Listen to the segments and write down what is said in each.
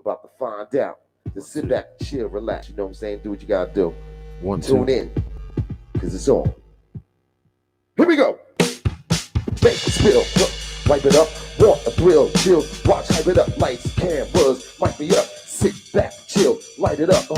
about to find out. Just sit back, chill, relax. You know what I'm saying? Do what you gotta do. One, Tune two. in, cause it's on. Here we go. Make it spill, wipe it up. Want a thrill, chill, watch, hype it up. Lights, cameras, mic me up. Sit back, chill, light it up.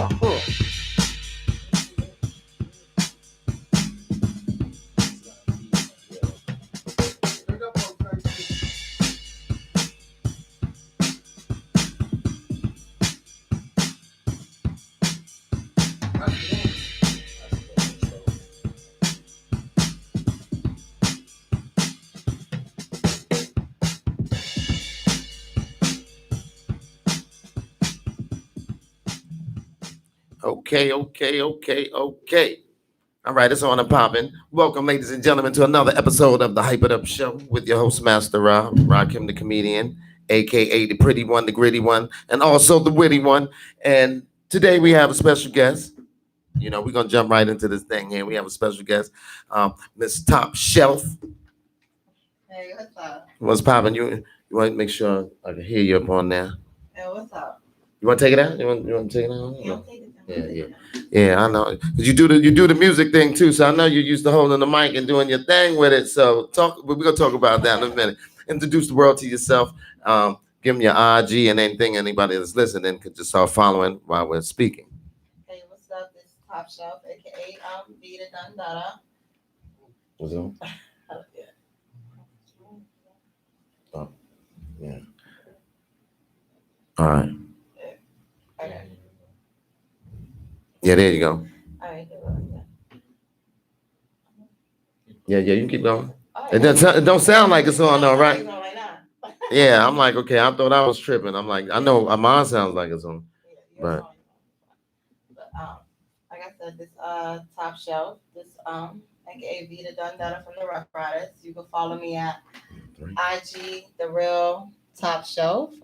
Okay. All right, it's on and popping. Welcome, ladies and gentlemen, to another episode of the Hypitup Show with your host, Master Rakim the comedian, aka the pretty one, the gritty one, and also the witty one. And today we have a special guest. You know, we're gonna jump right into this thing here. We have a special guest, Miss Top Shelf. Hey, what's up? What's popping? You want to make sure I can hear you up on there. Hey, what's up? You want to take it out? You want to take it out? You don't take it Yeah. Yeah, I know. Cause you do the music thing too, so I know you're used to holding the mic and doing your thing with it. So we're gonna talk about that in a minute. Introduce the world to yourself. Give them your IG and anything. Anybody that's listening could just start following while we're speaking. Hey, what's up? This is Top Shelf, aka Vita Dundada. What's up? Yeah. Oh, yeah. All right. Okay. Yeah, there you go. All right. Yeah, you keep going. All It right. don't sound like it's on though, right? It's on right now. Yeah, I'm like, okay, I thought I was tripping. I'm like, I know mine sounds like it's on. Yeah, Right. But like I said, this Top Shelf, this aka Vita Dundada from the Rough Riders. You can follow me at IG The Real Top Shelf.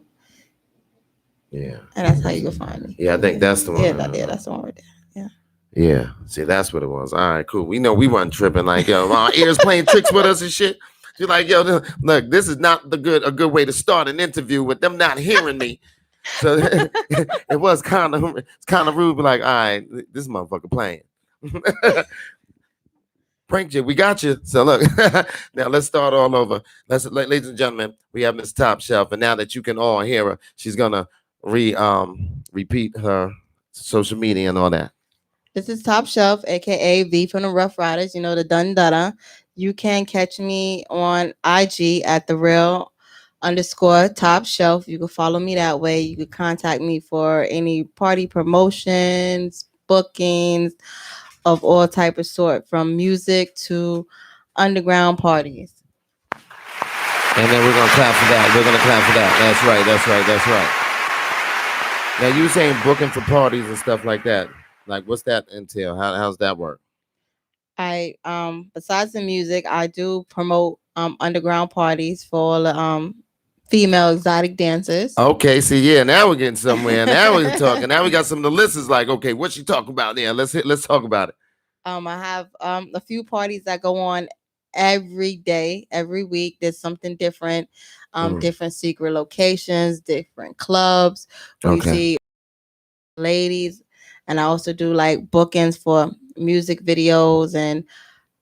Yeah. And that's how you can find me. Yeah, I think that's the one. Yeah, that's the one right there. Yeah. See, that's what it was. All right, cool. We know we weren't tripping. Like, yo, our ears playing tricks with us and shit. You're like, yo, look, this is not a good way to start an interview with them not hearing me. So it was kind of rude, but like, all right, this motherfucker playing. Prank you, we got you. So look, now let's start all over. Ladies and gentlemen, we have Miss Top Shelf, and now that you can all hear her, she's gonna repeat her social media and all that. This is Top Shelf, aka V from the Rough Riders. You know, the Dundada. You can catch me on IG at the real _ Top Shelf. You can follow me that way. You can contact me for any party promotions, bookings of all type of sort, from music to underground parties. And then we're gonna clap for that. That's right. Now you saying booking for parties and stuff like that. Like, what's that entail? How's that work? I besides the music, I do promote underground parties for all the female exotic dancers. Okay, see, yeah, now we're getting somewhere. Now we're talking. Now we got some of the listeners like, okay, what's she talking about there? Let's talk about it. I have a few parties that go on every day, every week. There's something different, different secret locations, different clubs. We see ladies, and I also do like bookings for music videos and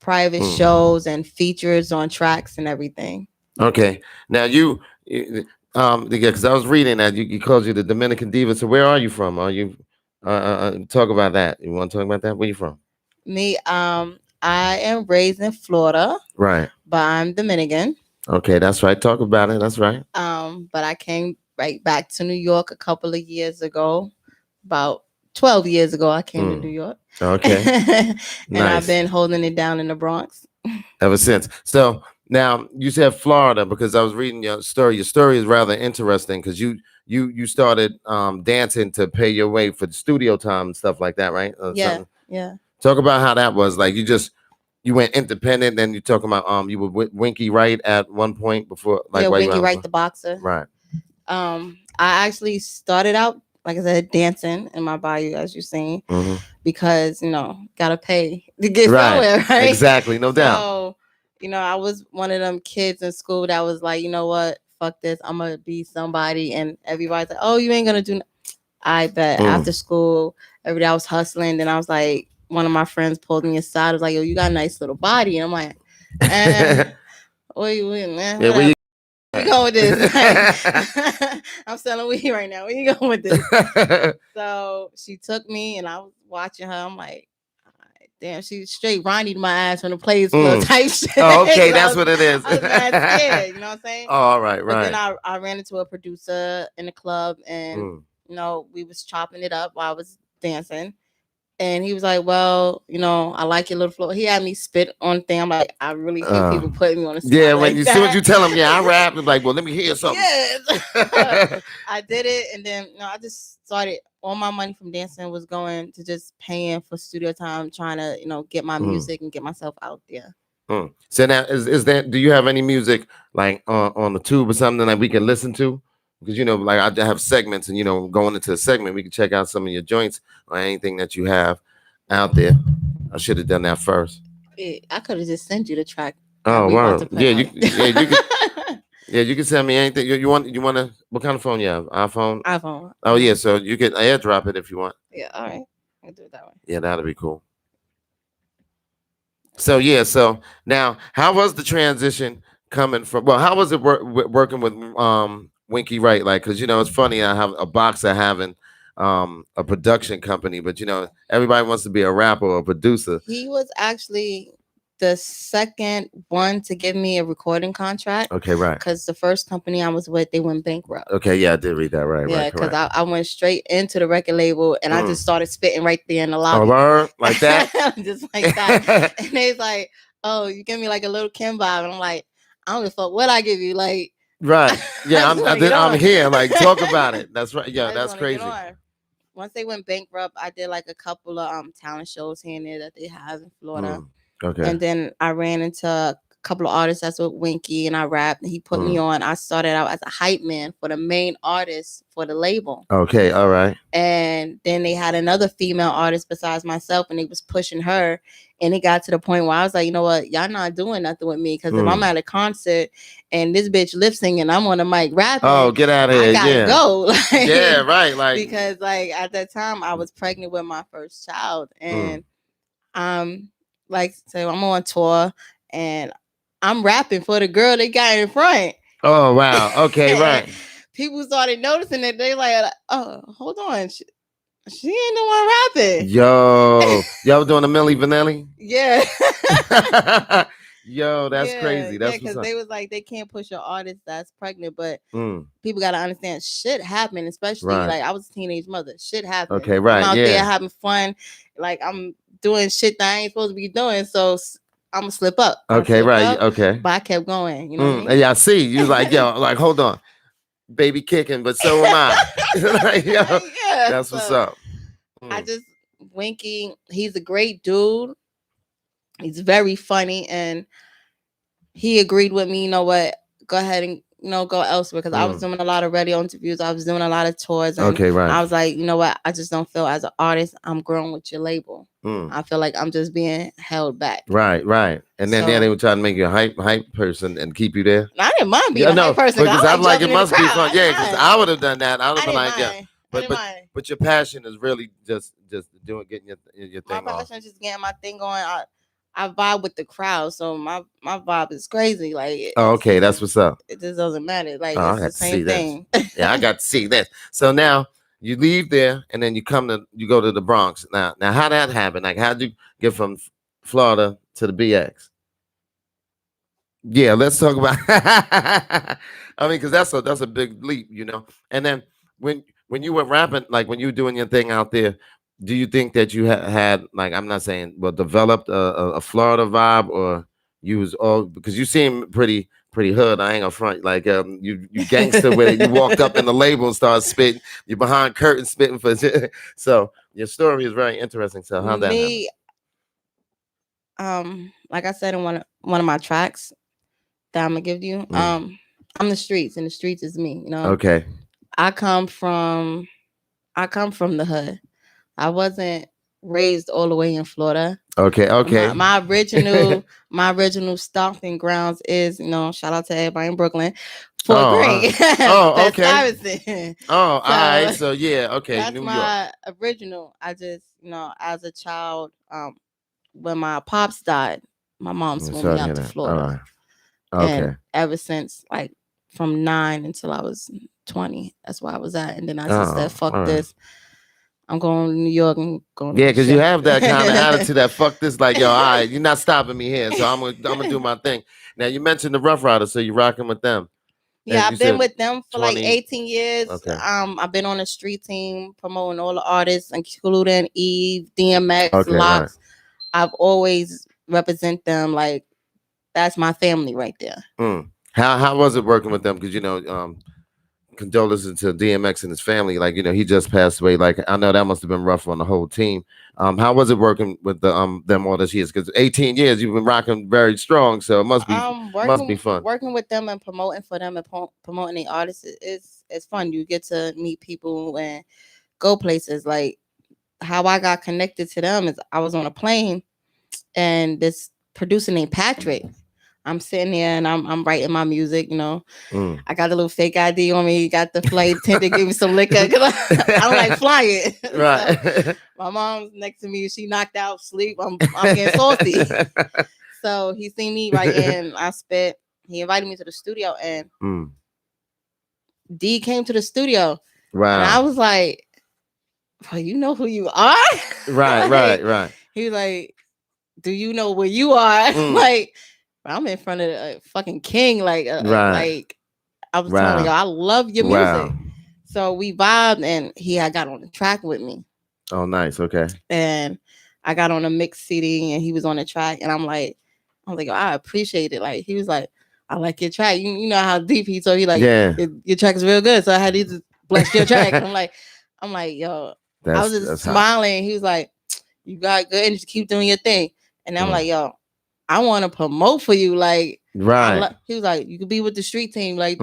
private shows and features on tracks and everything. Okay, now because I was reading that you called you the Dominican Diva. So where are you from? Are you talk about that? You want to talk about that? Where you from? Me, I am raised in Florida, right? But I'm Dominican. Okay, that's right. Talk about it. That's right. But I came right back to New York a couple of years ago. About 12 years ago, I came to New York. Okay, and nice. I've been holding it down in the Bronx ever since. So now you said Florida because I was reading your story. Your story is rather interesting because you started dancing to pay your way for the studio time and stuff like that, right? Yeah. Talk about how that was. Like you went independent, then you talking about you were with Winky Wright at one point before, like Winky Wright the boxer. Right. I actually started out, like I said, dancing in my bayou, as you've seen, because gotta pay to get somewhere, right? Exactly, no doubt. So, I was one of them kids in school that was like, you know what, fuck this, I'm gonna be somebody, and everybody's like, oh, you ain't gonna do. I bet after school, every day I was hustling. Then I was like, one of my friends pulled me aside. I was like, yo, you got a nice little body. And I'm like, wait, man, Yeah, whatever. We go with this. Like, I'm selling weed right now. Where you going with this? So she took me, and I was watching her. I'm like, damn, she straight Ronnie my ass from the Players Club type shit. Oh, okay, that's what it is. I was mad scared, you know what I'm saying? Oh, all right, But right. then I ran into a producer in the club, and you know, we was chopping it up while I was dancing. And he was like, well, you know, I like your little flow. He had me spit on thing. I'm like, I really hate people putting me on the spot. Yeah, when like you that. soon as you tell him, yeah, I rap, I'm like, well, let me hear something. Yes. I did it, and then I just started. All my money from dancing was going to just paying for studio time, trying to, you know, get my music and get myself out there. So now, is that? Do you have any music like on the tube or something that we can listen to? Because you know, like I have segments, and you know, going into a segment, we can check out some of your joints or anything that you have out there. I should have done that first. I could have just sent you the track. Oh wow! Yeah, you can. Yeah, you can send me anything you want. You want to? What kind of phone you have? iPhone. iPhone. Oh yeah, so you can airdrop it if you want. Yeah, all right. I'll do it that way. Yeah, that'll be cool. So yeah, so now, how was the transition coming from? Well, how was it working with Winky Wright? Like, because you know, it's funny. I have a boxer having a production company, but you know, everybody wants to be a rapper or a producer. He was actually the second one to give me a recording contract. Okay, right. Because the first company I was with, they went bankrupt. Okay, yeah, I did read that. Right, yeah, right. because I went straight into the record label, and I just started spitting right there in the lobby. Oh, like that? Just like that. And they was like, oh, you give me like a little Kim vibe. And I'm like, I don't give a fuck what I give you. Like, right. Yeah, I'm here. Like, talk about it. That's right. Yeah, that's crazy. Once they went bankrupt, I did like a couple of talent shows here and there that they have in Florida. Okay. And then I ran into a couple of artists that's with Winky, and I rapped, and he put me on. I started out as a hype man for the main artist for the label. Okay, all right. And then they had another female artist besides myself, and they was pushing her. And it got to the point where I was like, you know what, y'all not doing nothing with me, because if I'm at a concert and this bitch lip singing, I'm on the mic rapping. Oh, get out of here! I gotta go. Like, yeah, right. Like, because like at that time I was pregnant with my first child, and like, so I'm on tour and I'm rapping for the girl they got in front. Oh wow! Okay, right. People started noticing it. They like, oh, hold on, she ain't the one rapping. Yo, y'all doing a Milli Vanilli? Yeah. Yo, that's crazy. That's because they was like, they can't push an artist that's pregnant, but people gotta understand, shit happened, especially like I was a teenage mother. Shit happened. Okay, right. I'm out there having fun, like I'm doing shit that I ain't supposed to be doing, so I'm gonna slip up. Okay, right. Okay, but I kept going. You know what I mean? Yeah, I see. You like, yo, like, hold on, baby kicking, but so am I. Like, yo, that's what's up. I just Winky. He's a great dude. He's very funny, and he agreed with me. You know what? Go ahead and go elsewhere, because I was doing a lot of radio interviews. I was doing a lot of tours. And okay, right. I was like, you know what? I just don't feel as an artist I'm growing with your label. I feel like I'm just being held back. Right, right. And then they were trying to make you a hype person and keep you there. I didn't mind being a hype person. Because I'm like, it must be fun. Yeah, because I would have done that. I would have been like, yeah. But your passion is really just getting your thing my passion is just getting my thing going. I vibe with the crowd, so my vibe is crazy. Like, okay, that's what's up. It just doesn't matter. Like, it's the same thing. Yeah, I got to see this. So now you leave there, and then you go to the Bronx. Now, how that happened? Like, how did you get from Florida to the BX? Yeah, let's talk about. I mean, because that's a big leap, you know. And then when you were rapping, like when you were doing your thing out there, do you think that you had like, I'm not saying, but developed a Florida vibe, or you was all, because you seem pretty hood. I ain't gonna front, like you gangster with it. You walked up in the label and started spitting. You're behind curtains spitting for. So your story is very interesting. So how that happened? Like I said in one of my tracks that I'm gonna give you, I'm the streets, and the streets is me. You know. Okay. I come from the hood. I wasn't raised all the way in Florida. Okay. My original stomping grounds is, shout out to everybody in Brooklyn. Fourth Oh, grade. Best okay. Stuyvesant. Oh, all right. So So yeah, okay, that's New York. my original. I just, as a child, when my pops died, my mom moved Sorry me to hear out to that. All Florida. right. And Okay. ever since, like, from 9 until I was 20, that's where I was at. And then I just said, Oh, fuck all right. this. I'm going to New York and going to Yeah, be because you chef. have that kind of attitude that fuck this, like, yo, all right, you're not stopping me here, so I'm gonna do my thing. Now you mentioned the Rough Riders, so you're rocking with them. Yeah, And you I've been said with them for like 20. 18 years. Okay. I've been on the street team promoting all the artists, including Eve, DMX, Okay, right. Locks. I've always represent them like that's my family right there. How was it working with them? Because condolences to DMX and his family. Like, he just passed away. Like, I know that must have been rough on the whole team. How was it working with them all these years? Because 18 years you've been rocking very strong, so it must be fun. Working with them and promoting for them and promoting the artists is fun. You get to meet people and go places. Like how I got connected to them is I was on a plane and this producer named Patrick. I'm sitting there and I'm writing my music, I got a little fake ID on me. Got the flight attendant give me some liquor because I don't like flying. Right. So my mom's next to me. She knocked out sleep. I'm getting salty. So he seen me writing. I spit. He invited me to the studio and D came to the studio. Wow. And I was like, well, you know who you are? Right, right. He was like, do you know where you are? Like, I'm in front of a fucking king. Like, like I was telling you, I love your music. So we vibed and he had got on the track with me. Oh, nice. Okay. And I got on a mix CD and he was on the track. And I'm like, I appreciate it. Like, he was like, I like your track. You know how deep he told he like, your track is real good. So I had to just bless your track. I'm like, yo, I was just smiling. Hot. He was like, you got good energy, keep doing your thing. And I'm like, yo, I want to promote for you. Like, right. He was like, you could be with the street team. Like,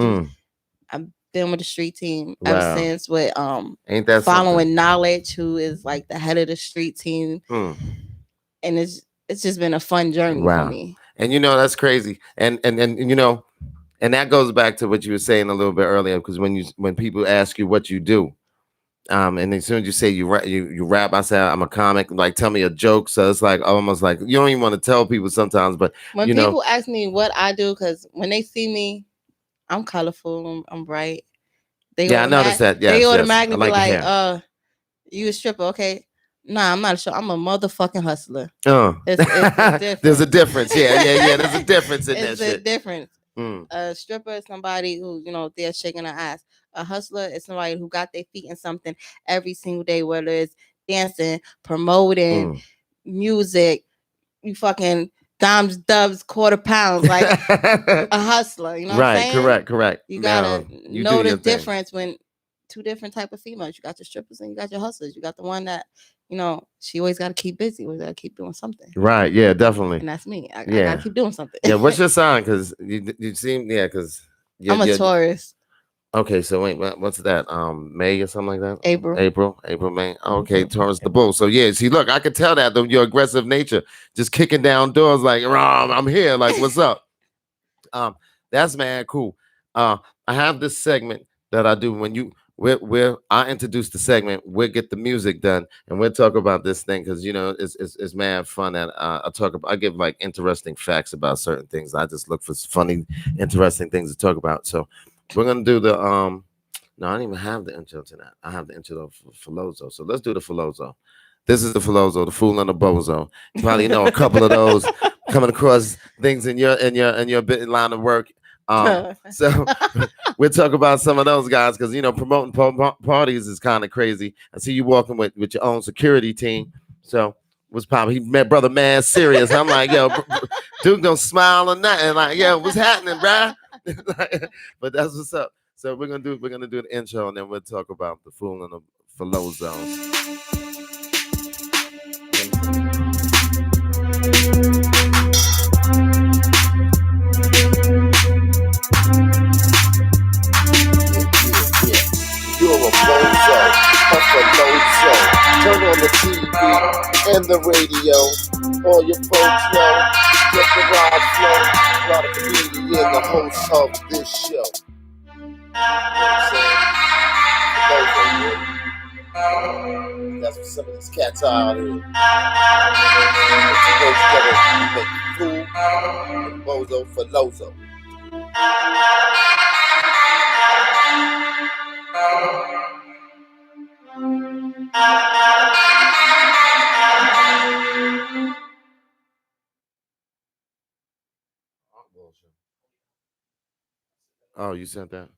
I've been with the street team ever since with Ain't that following something? Knowledge, who is like the head of the street team. And it's just been a fun journey for me. And that's crazy. And that goes back to what you were saying a little bit earlier, because when people ask you what you do, and as soon as you say you rap, I say I'm a comic. Like, tell me a joke. So it's like almost like you don't even want to tell people sometimes. But when people ask me what I do, because when they see me, I'm colorful, I'm bright. I noticed that. Yes, they automatically be like, you a stripper? Okay. Nah, I'm not a stripper. I'm a motherfucking hustler. It's there's a difference. Yeah. There's a difference in that shit. There's a difference. A stripper is somebody who, they're shaking their ass. A hustler is somebody who got their feet in something every single day, whether it's dancing, promoting, music, you fucking dimes, dubs, quarter pounds, like a hustler. You know what I'm saying? Correct. You gotta know the difference when two different type of females. You got your strippers and you got your hustlers. You got the one that, she always got to keep busy. Always got to keep doing something. Right. Yeah, definitely. And that's me. I got to keep doing something. Yeah. What's your sign? Because you seem, because I'm a Taurus. Okay. So wait, what's that? May or something like that? April, May. Okay. Taurus the bull. So yeah, see, look, I could tell that your aggressive nature, just kicking down doors like, I'm here. Like, what's up? That's mad cool. I have this segment that I do when I introduce the segment, we'll get the music done and we'll talk about this thing because it's mad fun, and I give like interesting facts about certain things. I just look for funny, interesting things to talk about. So we're gonna do the no, I don't even have the intro to that. I have the intro for Filozo. So let's do the Filozo. This is the Filozo, the fool and the bozo. You probably know a couple of those coming across things in your bit line of work. So we'll talk about some of those guys because promoting parties is kind of crazy. I see you walking with your own security team. So what's poppin'? He met brother mad serious. I'm like, yo, dude gonna smile or nothing. Like, yo, what's happening, bruh? But that's what's up. So we're gonna do the intro and then we'll talk about the fool and the Filozos. You're a bozo, a Filozo. Turn on the TV and the radio. All your folks know, get the ride flow. A lot of comedian, the host of this show. You know what I'm saying? For Lozo, boy. That's what some of these cats are out here. Put two words together, we make fool and bozo for Lozo. Oh, you sent that?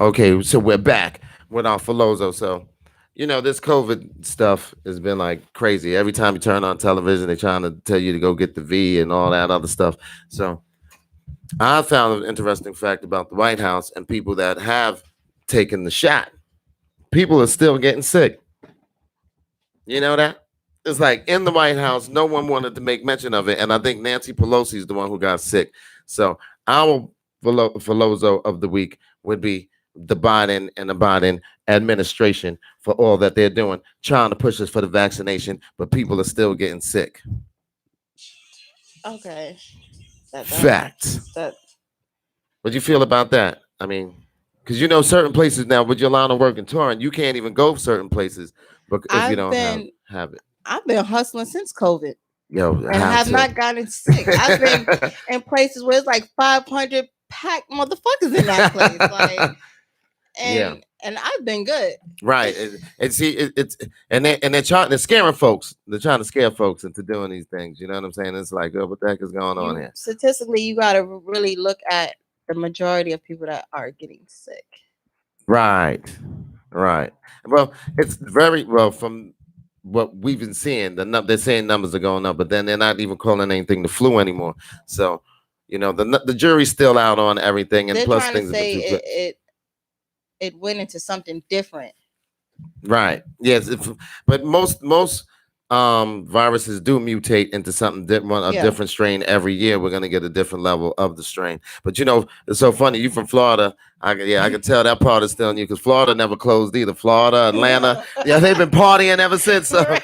Okay, so we're back with our Filozo. So, this COVID stuff has been like crazy. Every time you turn on television, they're trying to tell you to go get the V and all that other stuff. So, I found an interesting fact about the White House and people that have taken the shot. People are still getting sick. You know that? It's like in the White House, no one wanted to make mention of it. And I think Nancy Pelosi is the one who got sick. So our Filozo of the week would be the Biden and the Biden administration for all that they're doing, trying to push us for the vaccination, but people are still getting sick. Okay. Facts. That What do you feel about that? I mean, because certain places now with your line of work and touring, you can't even go certain places, but if you don't have it. I've been hustling since COVID. Yo, and have not gotten sick. I've been in places where it's like 500 packed motherfuckers in that place. Like, and I've been good. Right. And see, it's they're trying, they're scaring folks. They're trying to scare folks into doing these things. You know what I'm saying? It's like, oh, what the heck is going on here? Statistically, you got to really look at the majority of people that are getting sick. Right. Well, it's very well from what we've been seeing. They're saying numbers are going up, but then they're not even calling anything the flu anymore. So, the jury's still out on everything, and they're plus trying things to say it went into something different. Right. Yes. But most viruses do mutate into something different, a different strain every year. We're gonna get a different level of the strain. But it's so funny. You from Florida? I can tell that part is still in you because Florida never closed either. Florida, Atlanta, they've been partying ever since. So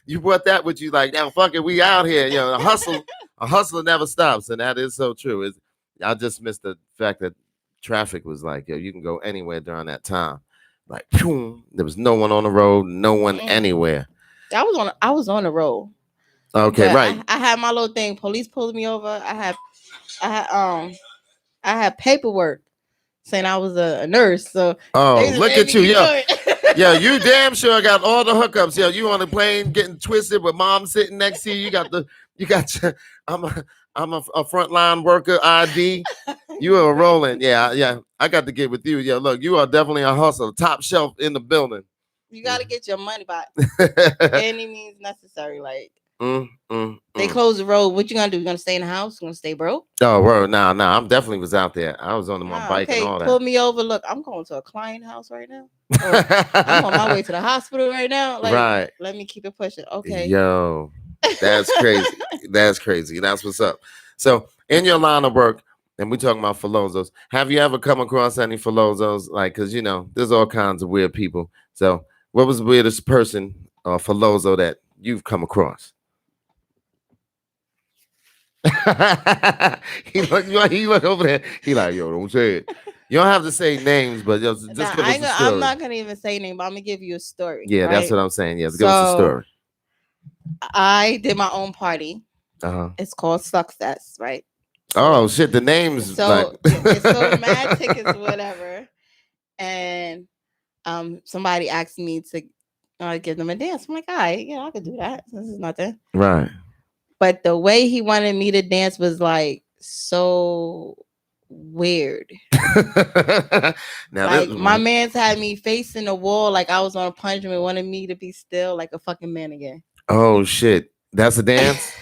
you brought that with you, like, now fuck it, we out here. A hustle never stops, and that is so true. I just missed the fact that traffic was like, you can go anywhere during that time. Like, there was no one on the road, no one anywhere. I was on the road. Okay, right. I had my little thing. Police pulled me over. I had paperwork saying I was a nurse. So look at you, yeah, you damn sure got all the hookups. Yeah, you on the plane getting twisted with mom sitting next to you. You got your I'm a frontline worker ID. You are rolling. Yeah. I got to get with you. Yeah, look, you are definitely a hustler. Top shelf in the building. You got to get your money by any means necessary. Like, they closed the road. What you gonna do? You gonna stay in the house? You gonna stay broke? Oh, word. Nah. I'm definitely was out there. I was on my bike and all that. Pull me over. Look, I'm going to a client house right now. I'm on my way to the hospital right now. Like, right. Let me keep it pushing. Okay. Yo, that's crazy. That's crazy. That's what's up. So, in your line of work, and we talking about Filozos, have you ever come across any Filozos? Like, because, there's all kinds of weird people. So, what was the weirdest person or Filozo that you've come across? he look over there. He like, yo, don't say it. You don't have to say names, but just give us a story. I'm not gonna even say name, but I'm gonna give you a story. Yeah, right? That's what I'm saying. Yeah, give us a story. I did my own party. It's called Success, right? So, shit, the names. So it's so mad tickets, whatever. And somebody asked me to give them a dance. I'm like, all right, yeah, I could do that. This is nothing. Right. But the way he wanted me to dance was like so weird. Now, like, my man's had me facing the wall like I was on a punishment, wanted me to be still like a fucking man again. Oh shit. That's a dance?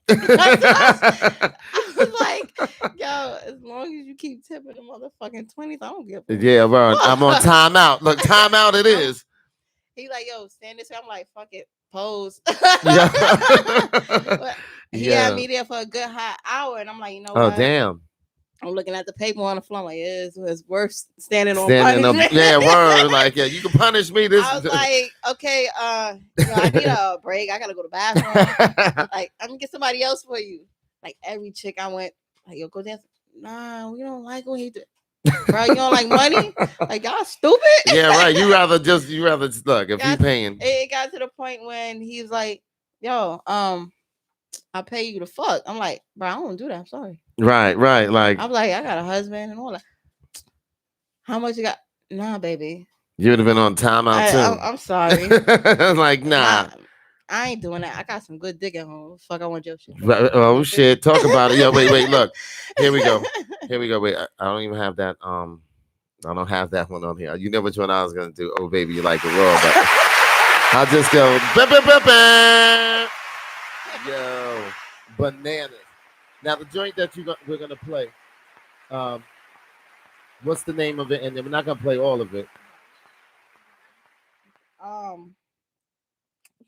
I was like, yo, as long as you keep tipping the motherfucking 20s, I don't give a fuck. Yeah, bro. I'm on timeout. Look, timeout it is. He like, yo, stand this way. I'm like, fuck it. Pose. He had me there for a good hot hour, and I'm like, you know what? Oh, damn. I'm looking at the paper on the floor. I'm like, it's worse standing on punishment. Yeah, word. Like, yeah, you can punish me. I was like, okay, I need a break. I gotta go to the bathroom. Like, I'm gonna get somebody else for you. Like, every chick I went, like, yo, go dance. nah, we don't like what he did. Bro, you don't like money? Like, y'all stupid? Yeah, right. You rather look if he Got, paying. it got to the point when he's like, yo, I'll pay you to fuck. I'm like, bro, I don't do that. I'm sorry. Right. Like I'm like, I got a husband and all that. How much you got? Nah, baby. you would have been on timeout too. I'm sorry. Like nah. I ain't doing that. I got some good dick at home. Fuck, I want your shit. Oh shit! Talk about it. Yo, wait. Look, here we go. Wait, I don't even have that. I don't have that one on here. You know which one I was gonna do. Oh baby, you like the world, but I'll just go. Yo, bananas. Now the joint that we're gonna play. What's the name of it? And we're not gonna play all of it.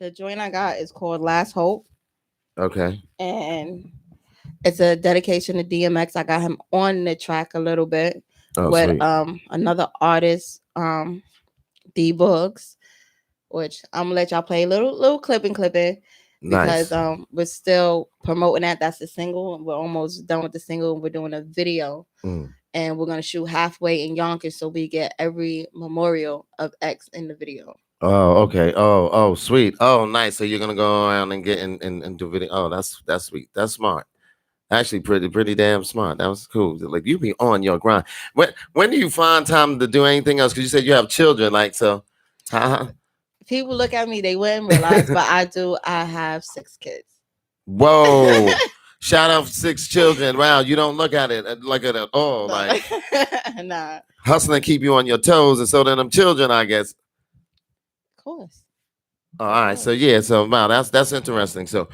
The joint I got is called Last Hope. Okay. And it's a dedication to DMX. I got him on the track a little bit with sweet. Another artist, D Books, which I'm gonna let y'all play a little clipping because Nice. we're still promoting that. That's the single. We're almost done with the single. We're doing a video. And we're gonna shoot halfway in Yonkers so we get every memorial of X in the video. Oh, okay. Oh, sweet. Oh, nice. So you're gonna go around and get and do video. Oh, that's sweet. That's smart. Actually, pretty damn smart. That was cool. Like you be on your grind. When do you find time to do anything else? Because you said you have children. Like so. People look at me, they wouldn't realize, but I do. I have 6 kids. Whoa. Shout out 6 children. Wow, you don't look at it like it at all. Like nah. Hustling keep you on your toes, and so then them children, I guess. Of course. Oh, all right. So yeah. So wow, that's interesting. So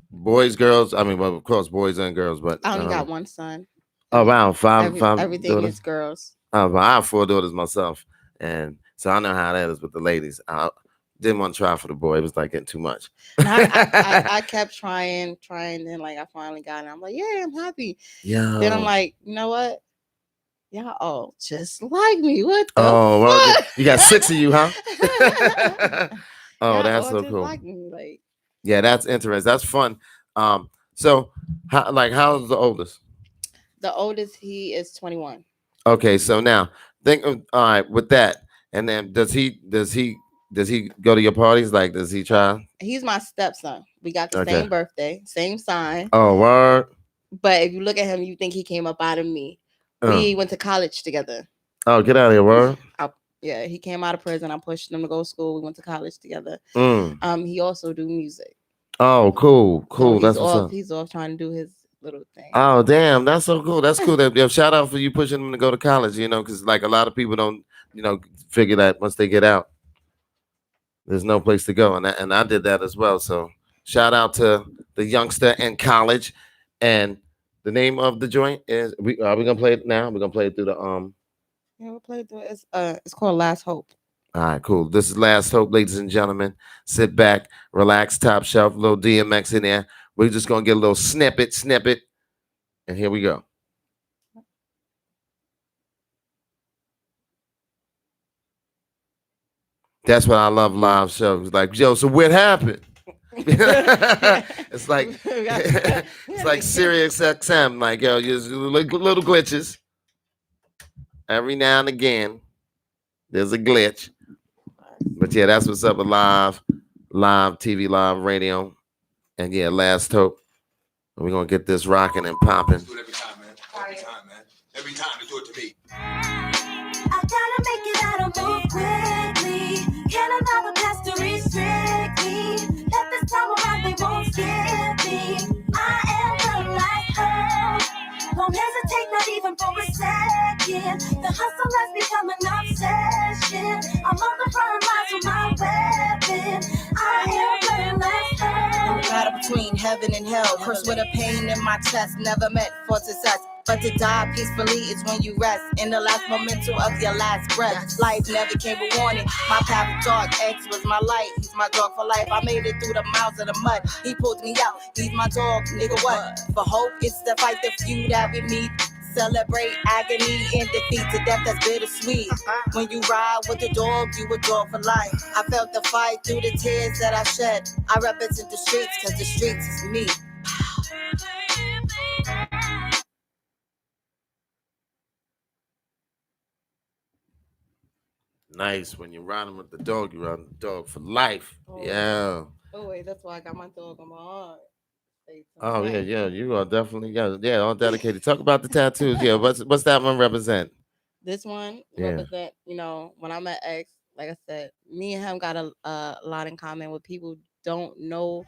boys, girls. I mean, well, of course, boys and girls. But I only got one son. Oh wow, five everything daughters. Is girls. Oh, well, I have 4 daughters myself, and so I know how that is with the ladies. I didn't want to try for the boy; it was like getting too much. I kept trying, then like I finally got it. I'm like, yeah, I'm happy. Yeah. Then I'm like, you know what? Y'all all just like me. What the fuck? Well, you got 6 of you, huh? Oh, that's so cool. Like me, like. Yeah, that's interesting. That's fun. So how's the oldest? The oldest, he is 21. Okay, so now think of all right with that, and then does he go to your parties? Like, does he try? He's my stepson. We got the same birthday, same sign. Oh, word. But if you look at him, you think he came up out of me. We went to college together. Oh, get out of here, word. Yeah, he came out of prison. I pushed him to go to school. We went to college together. He also do music. Oh, cool. So that's what's up. He's off trying to do his little thing. Oh, damn, that's so cool. That's cool. Shout out for you pushing him to go to college. Because like a lot of people don't, figure that once they get out, there's no place to go, and I did that as well. So shout out to the youngster in college, and the name of the joint is we gonna play it now. We're gonna play it through the Yeah, we'll play it through. It's called Last Hope. All right, cool. This is Last Hope, ladies and gentlemen. Sit back, relax, top shelf, little DMX in there. We're just gonna get a little snippet, and here we go. That's what I love live shows. Like, yo, so what happened? It's like it's like Sirius XM. Like, yo, just little glitches. Every now and again, there's a glitch. But yeah, that's what's up with live TV, live radio. And yeah, Last Hope. We're gonna get this rocking and popping. Do it every time, man. Every time they do it to me. I gotta make it out of move quickly. Can't allow the past to restrict me. Let this time around, they won't skip me. I am the last hope. Won't hesitate, not even for a second. The hustle has become an obsession. I'm on the front lines with my weapon. I am the last hope. Battle between heaven and hell. Cursed with a pain in my chest. Never meant for success. But to die peacefully is when you rest in the last memento of your last breath. Life never came with warning. My path of dark, X was my light. He's my dog for life. I made it through the miles of the mud. He pulled me out. He's my dog, nigga. What? For hope, it's to fight the feud that we meet. Celebrate agony and defeat to death that's bittersweet. When you ride with the dog, you a dog for life. I felt the fight through the tears that I shed. I represent the streets cause the streets is me. Nice. When you're riding with the dog, you ride the dog for life. Oh. Yeah. Oh wait, that's why I got my dog on my arm. Stay Oh yeah, tuned. yeah. You are definitely all dedicated. Talk about the tattoos. Yeah. What's that one represent? This one Yeah. represent, when I met X, like I said, me and him got a lot in common. What people don't know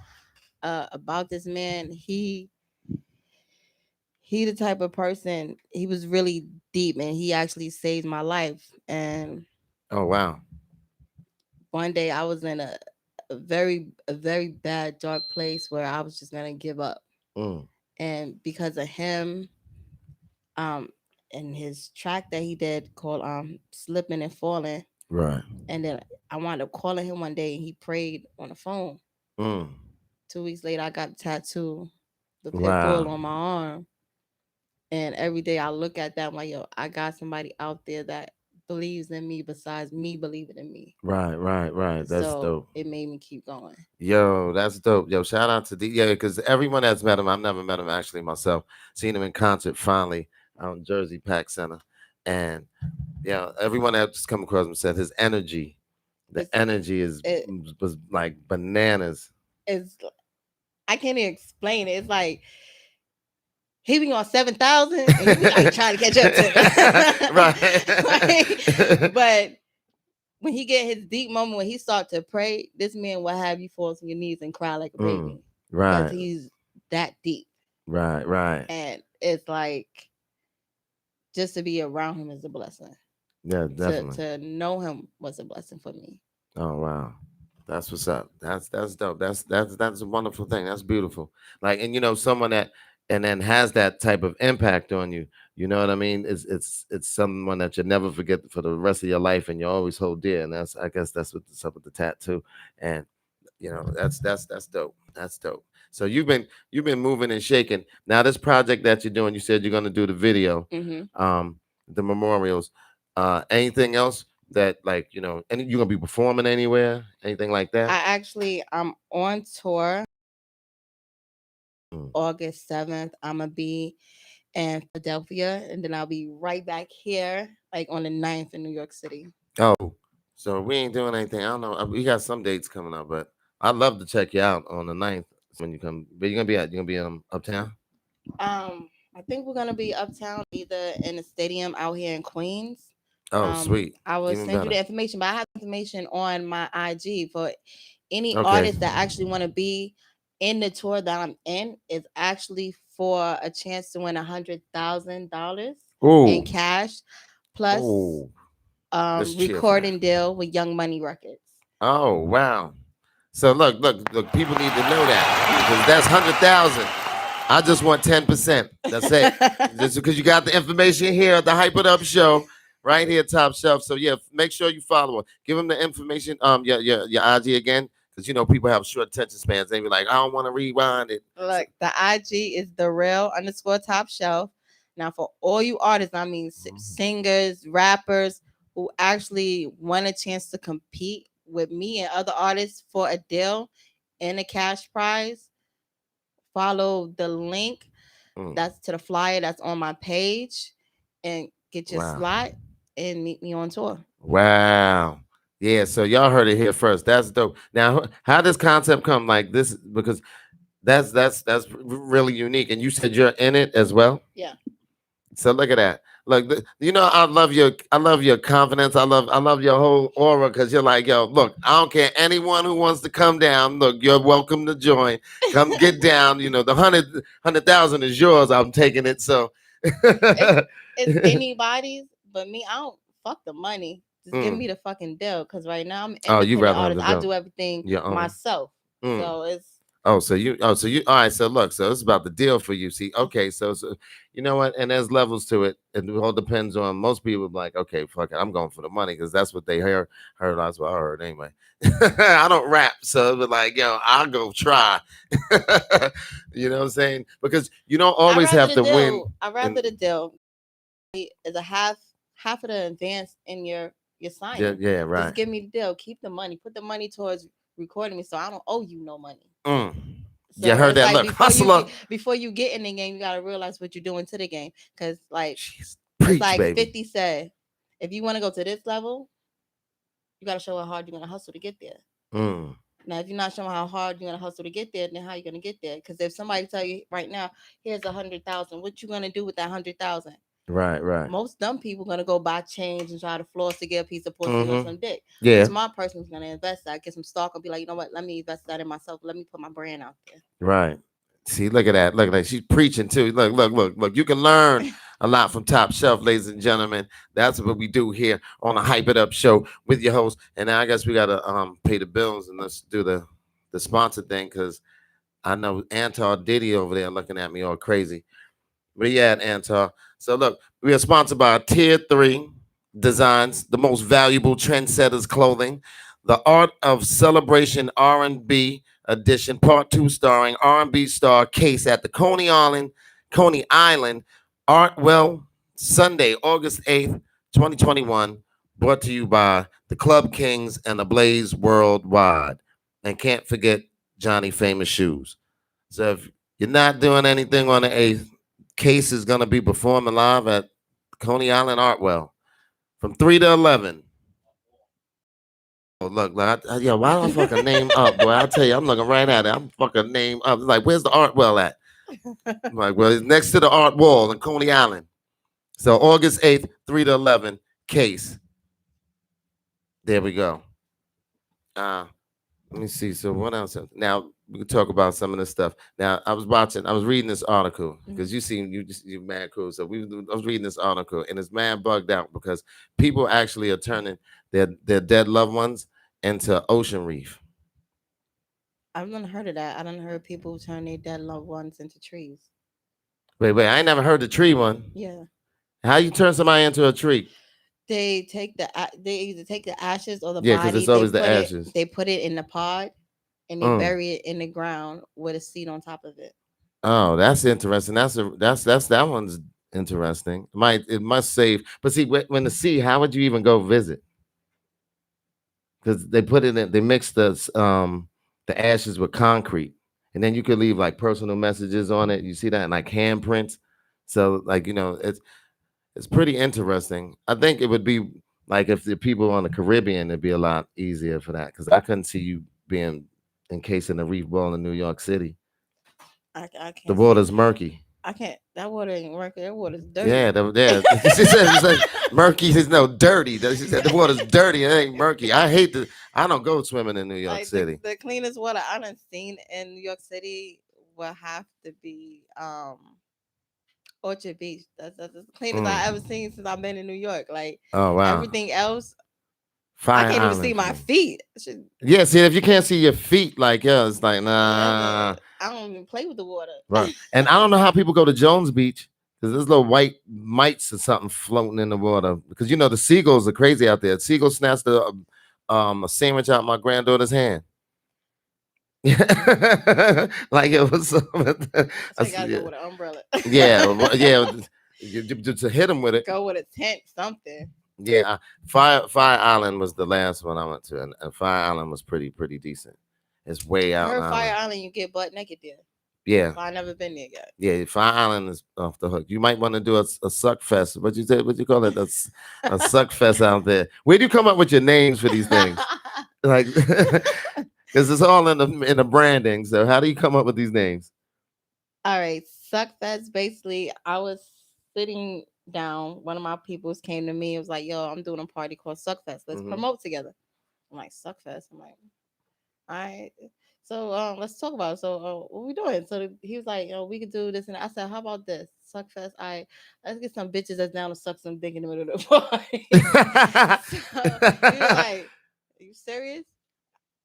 about this man, he the type of person. He was really deep, and he actually saved my life. And Oh wow. one day I was in a very bad dark place where I was just gonna give up. Mm. And because of him, um, and his track that he did called "Slipping and Falling," Right. and then I wound up calling him one day, and he prayed on the phone. Mm. 2 weeks later, I got a tattoo, the pit bull Wow. on my arm. And every day I look at that, I'm like, yo, I got somebody out there that believes in me besides me believing in me. Right. Right. Right. That's So dope. it made me keep going. Yo, that's dope. Yo, shout out to because everyone that's met him, I've never met him actually myself. Seen him in concert finally out in Jersey Pack Center, and yeah, everyone that's come across him said his energy, the It's, energy is it, was like bananas. it's I can't even explain it. It's like he be on 7,000 and you be like trying to catch up to him. Right. But when he get his deep moment, when he start to pray, this man will have you fall to your knees and cry like a baby. Because Right. he's that deep. Right. Right. And it's like just to be around him is a blessing. Yeah, definitely. To know him was a blessing for me. Oh wow. That's what's up. That's dope. That's a wonderful thing. That's beautiful. Like, and someone that and then has that type of impact on you. You know what I mean? It's someone that you never forget for the rest of your life, and you always hold dear. And I guess that's what's up with the tattoo. And that's dope. That's dope. So you've been moving and shaking. Now this project that you're doing, you said you're gonna do the video, the memorials. Anything else that and you're gonna be performing anywhere, anything like that? I'm on tour. Mm. August 7th, I'm gonna be in Philadelphia, and then I'll be right back here, like on the 9th in New York City. Oh, so we ain't doing anything. I don't know. We got some dates coming up, but I'd love to check you out on the 9th when you come. But you're gonna be uptown. I think we're gonna be uptown, either in the stadium out here in Queens. Oh, sweet. I will Even send you better. the information, but I have information on my IG for any Okay. artist that actually want to be in the tour that I'm in. Is actually for a chance to win $100,000 in Ooh. cash, plus Oh. Let's cheer for that. recording deal with Young Money Records. Oh wow. So look, people need to know that because that's 100,000. I just want 10%. That's it. Just because you got the information here at the Hype It Up Show, right here, Top Shelf. So yeah, make sure you follow her. Give them the information. Your IG again, because people have short attention spans. They be like, I don't want to rewind it. Look, the IG is the real _ top shelf. Now, for all you artists, I mean singers, rappers who actually want a chance to compete with me and other artists for a deal and a cash prize, follow the link that's to the flyer that's on my page and get your slot and meet me on tour. Wow. Yeah, so y'all heard it here first. That's dope. Now, how does concept come like this? Because that's really unique. And you said you're in it as well. Yeah. So look at that. Look, I love your confidence. I love your whole aura because you're like, yo, look, I don't care anyone who wants to come down. Look, you're welcome to join. Come get down. The 100,000 is yours. I'm taking it. So it's anybody's, but me, I don't fuck the money. Just give me the fucking deal. Cause right now I'm independent artist. I do everything myself. So it's so you all right. So look, so it's about the deal for you. See, okay, so you know what? And there's levels to it. It all depends on most people like, okay, fuck it, I'm going for the money because that's what they heard. That's what I heard anyway. I don't rap, so it's like, yo, I'll go try. You know what I'm saying? Because you don't always have to win. I'd rather the deal is a half of the advance in your signing. Yeah, right. Just give me the deal. Keep the money. Put the money towards recording me, so I don't owe you no money. So you heard that? Like look, hustler. Before you get in the game, you gotta realize what you're doing to the game. Cause like, Preach, it's like baby. 50 said, if you want to go to this level, You gotta show how hard you're gonna hustle to get there. Mm, Now, if you're not showing how hard you're gonna hustle to get there, then how you gonna get there? Because if somebody tell you right now, here's 100,000, what you gonna do with that 100,000? right, right. Most dumb people gonna go buy change and try to floss to get a piece of pussy or Mm-hmm. some dick. Yeah, A smart person's gonna invest that, get some stock, and be like, you know what? Let me invest that in myself. Let me put my brand out there. right. See, look at that. Look at that. She's preaching too. Look, look, look, look. You can learn a lot from Top Shelf, ladies and gentlemen. That's what we do here on the Hype It Up show with your host. And now I guess we gotta pay the bills and let's do the sponsor thing because I know Antar Diddy over there looking at me all crazy. Where you at, Antar? So look, we are sponsored by Tier 3 Designs, the most valuable trendsetters clothing, the Art of Celebration R&B edition, part 2 starring R&B star Case at the Coney Island Artwell, Sunday, August 8th, 2021, brought to you by the Club Kings and the Blaze Worldwide. And can't forget Johnny Famous Shoes. So if you're not doing anything on the 8th, Case is going to be performing live at Coney Island Artwell from 3 to 11. Oh, look, yo, why don't I fucking name up, boy? I'll tell you, I'm looking right at it. I'm fucking name up. It's like, where's the Artwell at? I'm like, well, it's next to the Art Wall in Coney Island. So August 8th, 3 to 11, Case. There we go. Let me see. So what else? Now we can talk about some of this stuff. Now I was reading this article because you're mad cool. So I was reading this article and it's mad bugged out because people actually are turning their dead loved ones into ocean reef. I've never heard of that. I done heard people turn their dead loved ones into trees. Wait, I ain't never heard the tree one. Yeah. How you turn somebody into a tree? They either take the ashes or the Yeah, because body. it's always they the put ashes. They put it in the pod and they bury it in the ground with a seed on top of it. Oh, that's interesting. That one's interesting. It must save. But see, when the sea, how would you even go visit? Because they put it in, they mix the ashes with concrete, and then you could leave like personal messages on it. You see that, and like handprints. So like it's pretty interesting. I think it would be like if the people on the Caribbean, it'd be a lot easier for that because I couldn't see you being encased in a reef ball in New York City. I can't. The water's murky. I can't. That water ain't working. That water's dirty. Yeah. She said murky is no dirty. She said the water's dirty. It ain't murky. I don't go swimming in New York like City. The cleanest water I done seen in New York City will have to be Orchard Beach. That's the cleanest I ever seen since I've been in New York. Like, oh wow, everything else, Fire I can't Island even see my clean. feet. Yeah, see if you can't see your feet, like it's like nah. I don't even play with the water. Right, and I don't know how people go to Jones Beach because there's little white mites or something floating in the water. Because the seagulls are crazy out there. Seagull snatched a sandwich out my granddaughter's hand. Like it was. So you gotta go with an umbrella. yeah. To hit them with it. Go with a tent, something. Yeah, Fire Island was the last one I went to, and Fire Island was pretty decent. It's way out. Fire Island, you get butt naked there. Yeah, I've never been there yet. Yeah, Fire Island is off the hook. You might want to do a suck fest. What you say? What you call it? A suck fest out there. Where do you come up with your names for these things? Like, because it's all in the branding. So how do you come up with these names? All right, suck fest. Basically, I was sitting down. One of my peoples came to me. It was like, "Yo, I'm doing a party called Suck Fest. Let's promote together." I'm like, "Suck Fest." I'm like, "All right." So let's talk about it. So what we doing? So he was like, we could do this, and I said, how about this? Suck Fest. Let's get some bitches that's down to suck some dick in the middle of the party. So he was like, are you serious?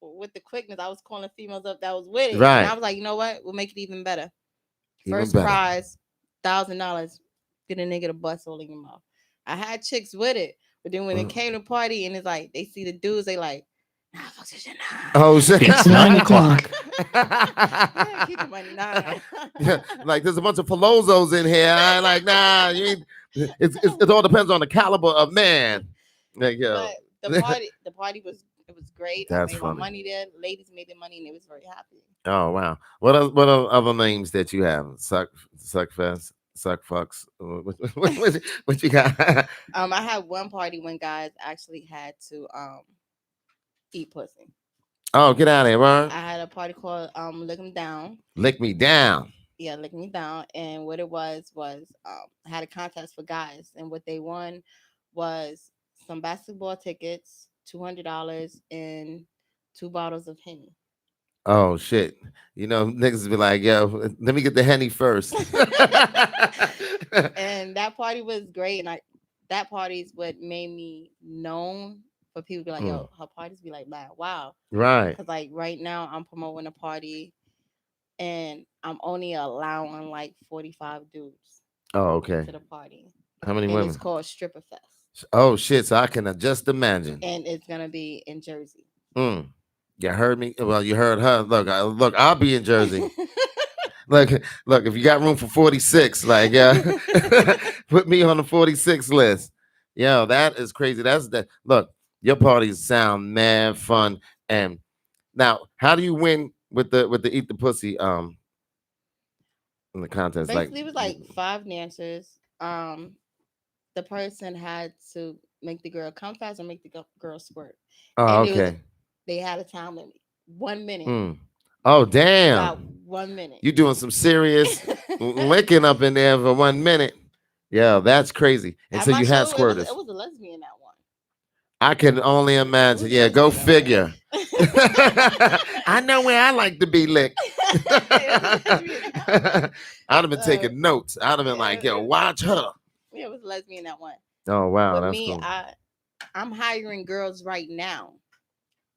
With the quickness, I was calling females up that was with it. Right. And I was like, you know what? We'll make it even better. First prize, $1,000. Get a nigga to bust all in your mouth. I had chicks with it, but then when it came to party and it's like they see the dudes, they like, nah, fuck this shit now. Oh shit! It's 9 o'clock. Yeah, keep the money, nah. Yeah, like there's a bunch of Filozos in here. I'm like, nah, you ain't. It all depends on the caliber of man. Like, yo. But the party was great. That's I made funny. my money there. Ladies made their money and they was very happy. Oh wow! What are other names that you have? Suck Fest, Suck Fucks. What you got? I had one party when guys actually had to eat pussy. Oh, get out of here, I Ron. had a party called Lick 'em Down. Lick me down. Yeah, Lick Me Down. And what it was I had a contest for guys, and what they won was some basketball tickets, $200, and 2 bottles of Henny. Oh shit. You know, niggas be like, yo, let me get the henny first. And that party was great, and I that party is what made me known for people to be like, Mm, yo, her parties be like, man, wow. right. Because like right now I'm promoting a party, and I'm only allowing like 45 dudes Oh, okay. into the party, How many and it's women? called Stripper Fest, Oh shit. So I can just imagine. and it's gonna be in Jersey. Mm. You heard me? Well, you heard her. Look, look, I'll be in Jersey. Look, look, if you got room for 46, like, yeah, put me on the 46 list. Yo, that is crazy. That's that. Look, your parties sound mad fun. And now, how do you win with the eat the pussy in the contest? Like, Basically, it was like 5 dancers. The person had to make the girl come fast or make the girl squirt, oh, and okay. they had a time limit, 1 minute. Mm. Oh, You got damn. 1 minute. You doing some serious licking up in there for 1 minute. Yeah, that's crazy. And At so my you had show, squirters. it was a lesbian that one. I can only It imagine. was a Yeah, go lesbian figure. that I know where I like to be licked. one. It was a lesbian that one. I'd have been Uh, taking notes. I'd have been yeah, like, yo, watch her. yeah, it was a lesbian that one. Oh, wow. But That's me, cool. I'm hiring girls right now.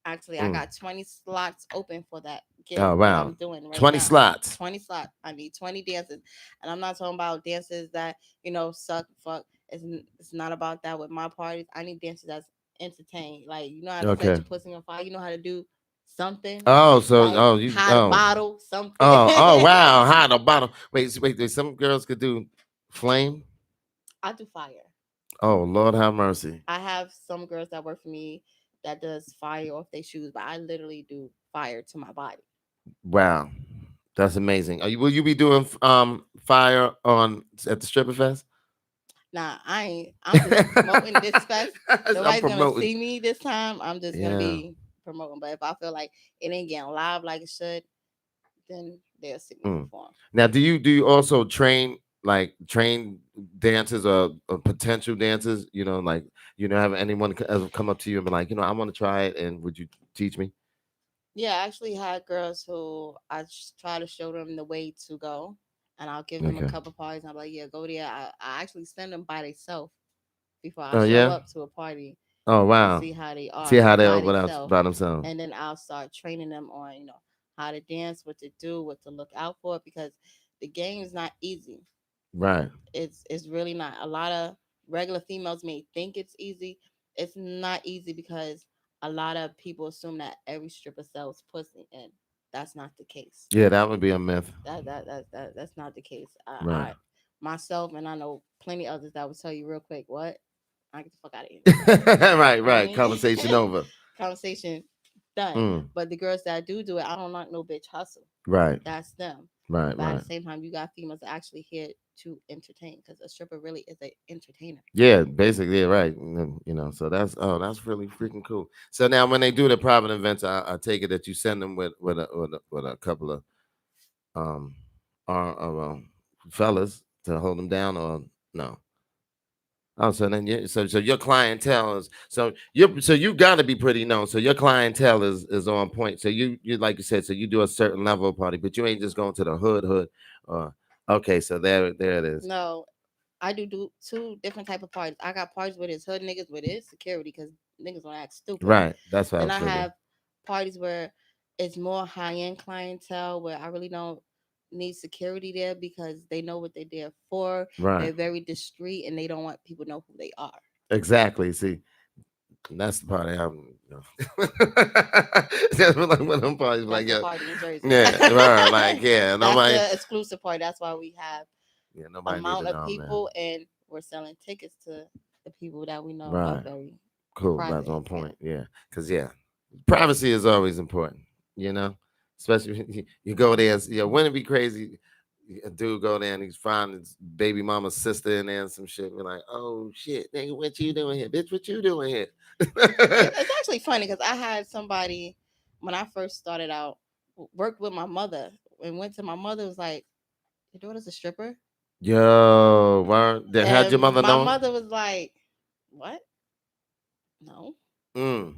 Actually, I Mm. got 20 slots open for that gig Oh, that wow. I'm doing right 20 now. slots. 20 slots. I need 20 dances. And I'm not talking about dances that, suck, fuck. It's not about that with my parties. I need dances that's entertained. Like, you know how to set Okay. your pussy on fire. You know how to do something. Oh, so, Like, oh, you, hide a oh, bottle, something. oh, wow. Hot a bottle. Wait. Some girls could do flame. I do fire. Oh, Lord have mercy. I have some girls that work for me that does fire off their shoes, but I literally do fire to my body. Wow. That's amazing. Will you be doing fire on at the stripper fest? Nah, I ain't. I'm just promoting this fest. I'm Nobody's gonna promoting. see me this time. I'm just gonna Yeah. be promoting. But if I feel like it ain't getting live like it should, then they'll see me Mm. perform. Now, do you also train dancers or potential dancers? Like have anyone ever come up to you and be like, I want to try it, and would you teach me? Yeah, I actually had girls who I just try to show them the way to go, and I'll give them a Okay. couple parties. I'm like, yeah, go there. I actually send them by themselves before I Oh show yeah. up to a party Oh to wow. see how they See are how they by open up themselves, by themselves. and then I'll start training them on how to dance, what to do, what to look out for, because the game is not easy. Right. It's really not. A lot of regular females may think it's easy. It's not easy because a lot of people assume that every stripper sells pussy, and that's not the case. Yeah, that would be a myth. That's not the case. Right. I myself, and I know plenty others that will tell you real quick, what? I get the fuck out of here. Right. Conversation over. Conversation done. Mm. But the girls that do it, I don't like no bitch hustle. Right. That's them. Right. But at Right. the same time, you got females that actually here to entertain, because a stripper really is an entertainer. Yeah, basically, yeah, right. So that's really freaking cool. So now when they do the private events, I take it that you send them with a couple of um fellas to hold them down, or no? Oh, so then so your clientele is you got to be pretty known. So your clientele is on point. So you like you said, so you do a certain level of party, but you ain't just going to the hood. Okay, so there it is. No, I do two different type of parties. I got parties with his hood niggas, with his security, because niggas gonna act stupid. Right, that's what I Then was I thinking. have parties where it's more high end clientele, where I really don't need security there, because they know what they're there for. Right. They're very discreet, and they don't want people to know who they are. Exactly. See, that's the party I'm. That's like one of them parties. That's Like the yeah, party in Jersey. yeah, right. Like yeah, That's nobody. the exclusive party. That's why we have Yeah, nobody need amount to of know, people, and we're selling tickets to the people that we know man. are Right. very Cool. private. That's on point. Yeah, because privacy is always important. Especially when you go there. Wouldn't it be crazy? A dude go there and he's finding his baby mama's sister in there and some shit. We're like, oh shit, nigga, what you doing here, bitch? What you doing here? It's actually funny because I had somebody when I first started out worked with my mother and went to my mother was like, "Your daughter's a stripper," Yo, word. Then how'd your and mother my know? mother was like, "What? No." Mm.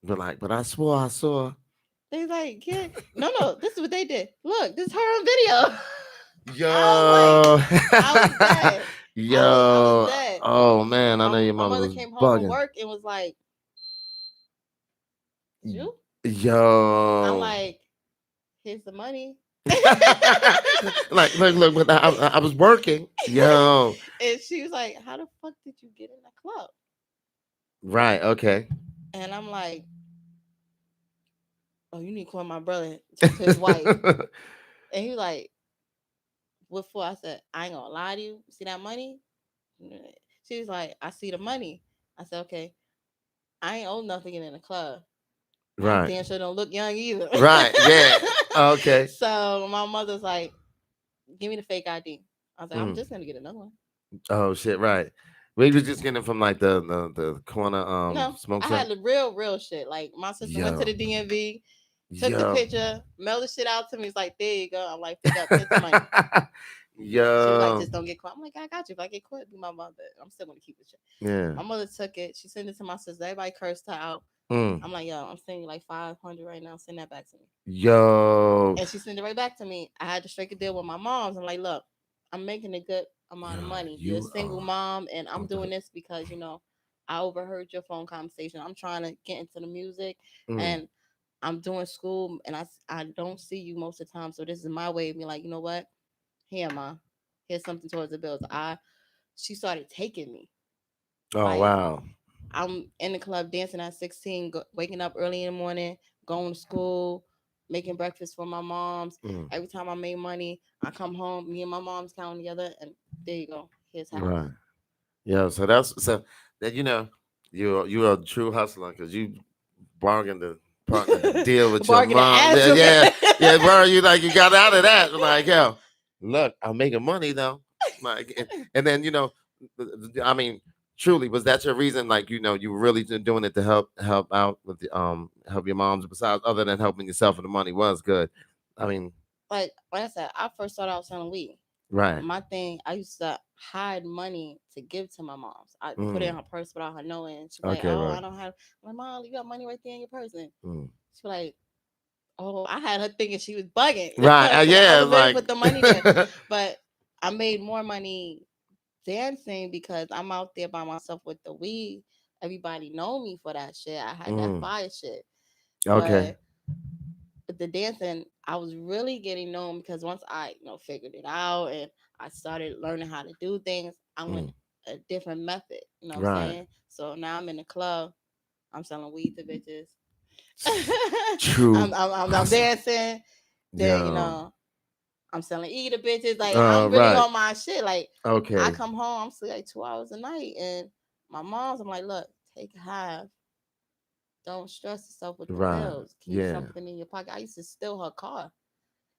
But like, but I swore I saw. They like, "Yeah, no. This is what they did. Look, this is her on video." I was like, Yo. I was dead. I was Yo. dead. Oh man, I know your My mother mother was came home from bugging. work and was like, "You?" I'm Yo. like, "Here's the money." Like, look, but I was working. Yo. And she was like, "How the fuck did you get in the club?" Right, okay. And I'm like, "Oh, you need to call my brother, talk to his wife." And he was like, "What for?" I said, "I ain't gonna lie to you. See that money?" She was like, "I see the money." I said, "Okay, I ain't owe nothing in the club. I Right. damn sure don't look young either." Right, yeah. Okay. So my mother's like, "Give me the fake ID." I was like, "I'm Mm. just gonna get another one." Oh shit, right. We was just getting it from like the corner No, smoke I shop. had the real shit. Like my sister went to Yo. the DMV, took the Yo. picture, mailed the shit out to me. It's like, there you go. I'm like, pick up, here's the money. She was like, Yo. just don't get caught. I'm like, I got you. If I get caught, be my mother. I'm still gonna keep the shit. Yeah. My mother took it. She sent it to my sister. Everybody cursed her out. Mm. I'm like, yo, I'm sending you like 500 right now. Send that back to me. Yo. And she sent it right back to me. I had to strike a deal with my moms. I'm like, look, I'm making a good amount of Yo, money. You're a you single are mom, and I'm on the doing this because I overheard your phone conversation. I'm trying to get into the music, mm. and I'm doing school, and I don't see you most of the time. So this is my way of being like, you know what? Here, ma, here's something towards the bills. She started taking me. Oh Like wow. I'm in the club dancing at 16, waking up early in the morning, going to school, making breakfast for my moms. Mm. Every time I made money, I come home, me and my mom's counting together, and there you go. Here's half. Right. Yeah. So that's so that you're a true hustler because you bargained the partner to deal with your Bargain the mom. ass Yeah, of yeah, yeah, it. bro. You like you got out of that. Like, yo, look, I'm making money though. Like, and then I mean, truly, was that your reason? Like, you were really doing it to help out with the help your moms. Besides, other than helping yourself, and the money was good. I mean, Like I said, I first started out selling weed. right. My thing, I used to hide money to give to my mom's. I put it in Mm. her purse without her knowing. She's like, Okay, "Oh, right. I don't have." I'm like, "Mom, you got money right there in your purse." And Mm. she's like, "Oh, I had her thinking she was bugging Right. because I Yeah. was ready to Like. put the money there." But I made more money dancing because I'm out there by myself with the weed. Everybody know me for that shit. I had that Mm. fire shit. Okay. But with the dancing, I was really getting known because once I, figured it out and I started learning how to do things, I went Mm. a different method. You know what I'm Right. saying? So now I'm in the club. I'm selling weed to bitches. True I'm hustler. dancing. Then Yo. I'm selling E to bitches. Like I'm really Right. on my shit. Like I Okay. come home, I'm sleep like 2 hours a night, and my mom's, I'm like, look, take half. Don't stress yourself with the Right. bills. Keep Yeah. something in your pocket. I used to steal her car,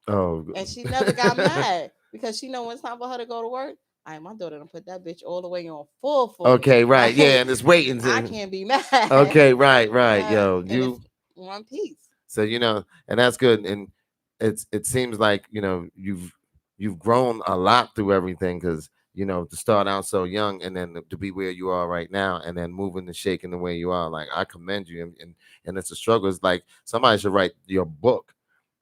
Oh. and she never got mad because she know when it's time for her to go to work. All right, my daughter done put that bitch all the way on full. Okay. Right. Yeah. Like And it's waiting. I To, can't be mad. okay. Right. Right. Yo. And it's You. one piece. So and that's good. And it seems like you've grown a lot through everything because to start out so young and then to be where you are right now and then moving and shaking the way you are. Like I commend you. And it's a struggle. It's like somebody should write your book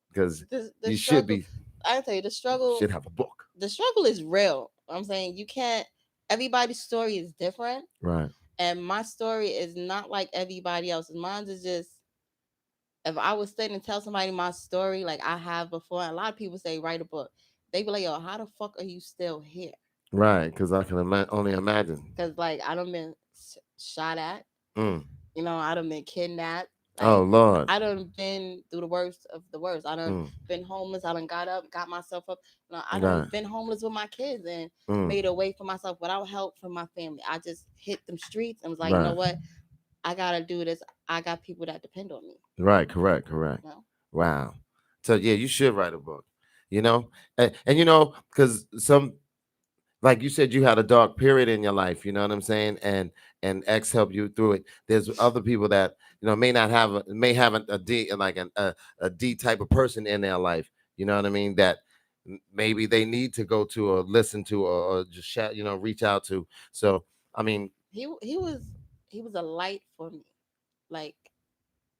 because The you should struggle. be I tell you, should have a book. the struggle is real. I'm saying you can't. Everybody's story is different, Right. and my story is not like everybody else's. Mine is just if I was sitting and tell somebody my story like I have before. And a lot of people say write a book. They be like, "Yo, how the fuck are you still here?" Right. Because I can only imagine. Because like I done been shot at. Mm. I done been kidnapped. Oh Like Lord. I done been through the worst of the worst. I done Mm. been homeless. I done got up, got myself up. I done Right. been homeless with my kids and Mm. made a way for myself without help from my family. I just hit them streets and was like, you know Right. what? I gotta do this. I got people that depend on me. Right. Correct. Correct. You know? Wow. So yeah, you should write a book. you know, and you know, because some, like you said, you had a dark period in your life, you know what I'm saying, and X helped you through it. There's other people that, you know, may not have may have a D, like a D type of person in their life, you know what I mean, that maybe they need to go to or listen to, or just chat, you know, reach out to. So I mean, He was a light for me, like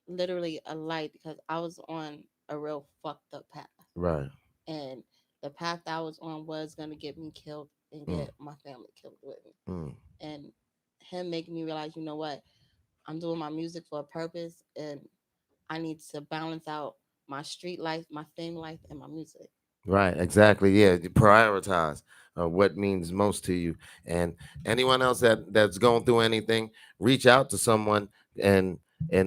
literally a light, because I was on a real fucked up path, right. and the path that I was on was gonna get me killed and Mm, get my family killed with me. mm, And him making me realize, you know what, I'm doing my music for a purpose, and I need to balance out my street life, my fame life, and my music. right, exactly. Yeah, you prioritize what means most to you. And anyone else that's going through anything, reach out to someone, and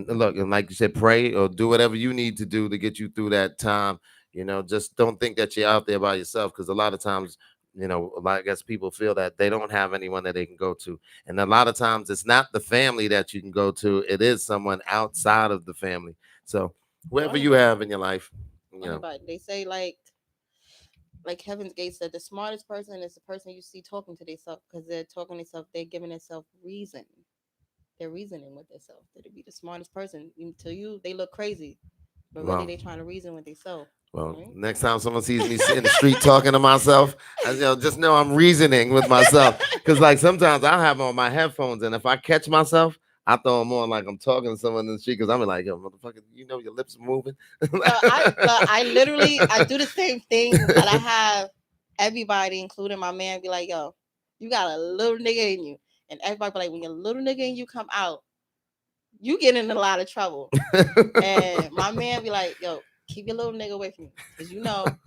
look, and like you said, pray or do whatever you need to do to get you through that time. You know, just don't think that you're out there by yourself, because a lot of times, you know, I guess people feel that they don't have anyone that they can go to, and a lot of times it's not the family that you can go to; it is someone outside of the family. So Or whoever you anybody. have in your life, you Or know, anybody. They say like Heaven's Gate said, the smartest person is the person you see talking to themselves, because they're talking to themselves, they're giving themselves reason. They're reasoning with themselves. They'd be the smartest person. To you, they look crazy, but really well. they trying to reason with themselves. Well, Right? next time someone sees me in the street talking to myself, you know, just know I'm reasoning with myself. Because, like, sometimes I have on my headphones, and if I catch myself, I throw them on like I'm talking to someone in the street. Because I'm like, yo, motherfucker, you know your lips are moving. I literally I do the same thing, but I have everybody, including my man, be like, yo, you got a little nigga in you. And everybody be like, when your little nigga in you come out, you get in a lot of trouble. And my man be like, yo, keep your little nigga away from me. Cause you know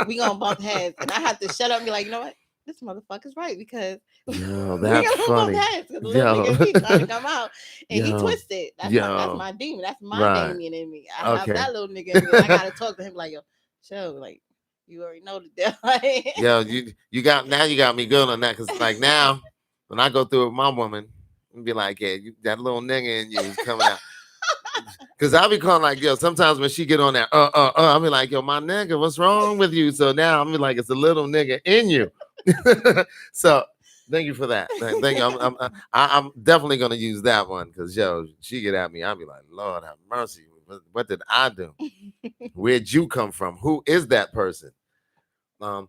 we gonna bump heads. And I have to shut up and be like, you know what? This motherfucker's right, because Yo, we that's gonna bump funny. heads. Cause the little nigga Yo, in me trying to come out and he yo, twisted. That's yo. my demon. That's my Right. Damien in me. I have Okay. that little nigga in me. And I gotta talk to him like, yo, show, like you already know the deal. Yo, you got, now you got me good on that, because like now when I go through with my woman, and be like, yeah, that little nigga in you is coming out. Cause I'll be calling like, yo, sometimes when she get on that, I'll be like, yo, my nigga, what's wrong with you? So now I'm be like, it's a little nigga in you. So thank you for that. Thank you. I'm definitely gonna use that one, because yo, she get at me, I'll be like, Lord have mercy. What did I do? Where'd you come from? Who is that person? Um,